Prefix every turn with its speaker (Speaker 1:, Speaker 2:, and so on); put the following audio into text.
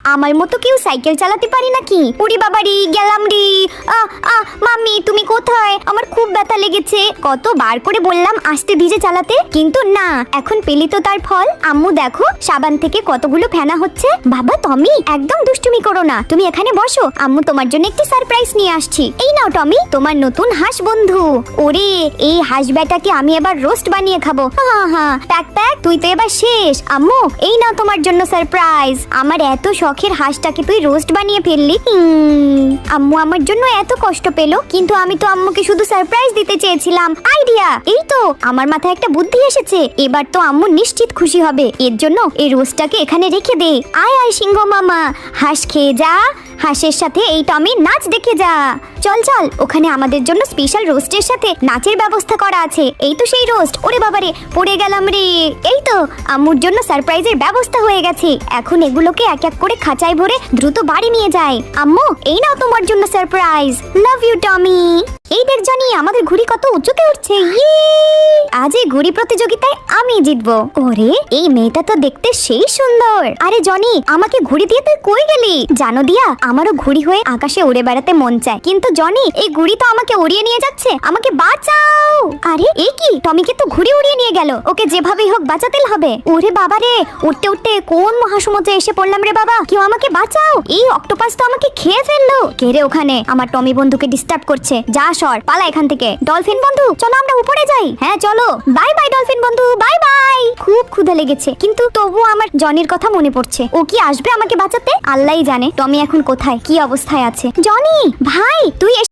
Speaker 1: আমার মতো কেউ সাইকেল চালাতে পারে নাকি? ওরে বাবারি, গেলাম রে। মাম্মি তুমি কোথায়? আমার খুব ব্যথা লেগেছে। কতবার করে বললাম আস্তে ধীরে চালাতে, কিন্তু না। এখন পেলি তো তার ফল। আম্মু দেখো সাবান থেকে কতগুলো ফেনা হচ্ছে। বাবা টমি একদম দুষ্টুমি করো না, তুমি এখানে বসো, আম্মু তোমার জন্য একটি সারপ্রাইজ নিয়ে আসছি। এই নাও টমি, তোমার নতুন হাঁস বন্ধু। ওরে এই হাঁস বেটাকে আমি এবার রোস্ট বানিয়ে খাবো। হ্যাঁ প্যাক প্যাক, তুই তো এবার শেষ। আম্মু এই নাও তোমার জন্য সারপ্রাইজ। আমার এত শখের হাঁসটাকে তুই রোস্ট বানিয়ে ফেললি। আম্মু আমার জন্য এত কষ্ট পেলো, কিন্তু আমি তো আম্মুকে শুধু সারপ্রাইজ দিতে চেয়েছিলাম। আইডিয়া, এই তো আমার মাথায় একটা বুদ্ধি এসেছে। এবার তো আম্মু নিশ্চিত খুশি হবে। এর জন্য এই রোস্টটাকে এখানে রেখে দে। আয় আয় সিংহ মামা, হাঁস খেয়ে যা, হাঁসের সাথে এই টমির নাচ দেখে যা। চল চল, ওখানে আমাদের জন্য স্পেশাল রোস্টের সাথে নাচের ব্যবস্থা করা আছে। এই তো সেই রোস্ট। ওরে বাবারে, পড়ে গেলাম রে। এই তো আম্মুর জন্য সারপ্রাইজের ব্যবস্থা হয়ে গেছে। এখন এগুলোকে এক এক করে খাঁচায় ভরে দ্রুত বাড়ি নিয়ে যায়। আম্মু এই নাও তোমার জন্য সারপ্রাইজ। লাভ ইউ টমি। এই দেখ জনি, আমাদের ঘুড়ি কত উঁচুতে উঠছে। আজ এই ঘুড়ি প্রতিযোগিতায় আমি জিতবো। ওরে এই মেয়েটা তো দেখতে সেই সুন্দর। আরে জনি, আমাকে ঘুড়ি দিয়ে তুই কই গেলি? জানো দিয়া, আমারও ঘুড়ি হয়ে আকাশে উড়ে বেড়াতে মন চায়, কিন্তু জনি এই ঘুড়ি তো আমাকে উড়িয়ে নিয়ে যাচ্ছে। আমাকে বাঁচাও। আরে এ কি, টমিকে তো ঘুড়ি উড়িয়ে নিয়ে গেল। ওকে যেভাবেই হোক বাঁচাতে হবে। ওরে বাবা রে, উঠতে উঠতে কোন মহাসমুদ্রে এসে পড়লাম রে বাবা। কেউ আমাকে বাঁচাও, এই অক্টোপাস তো আমাকে খেয়ে ফেললো। কে রে ওখানে? আমার টমি বন্ধুকে ডিস্টার্ব করছে। যা সর, পালা এখান থেকে। ডলফিন বন্ধু চলো আমরা উপরে যাই। হ্যাঁ চলো। বাই বাই ডলফিন বন্ধু, বাই বাই। খুব ক্ষুধা লেগেছে, কিন্তু তবুও আমার জনির কথা মনে পড়ছে। ও কি আসবে আমাকে বাঁচাতে? আল্লাহই জানে টমি এখন কোথায়, কি অবস্থায় আছে। জনি ভাই তুই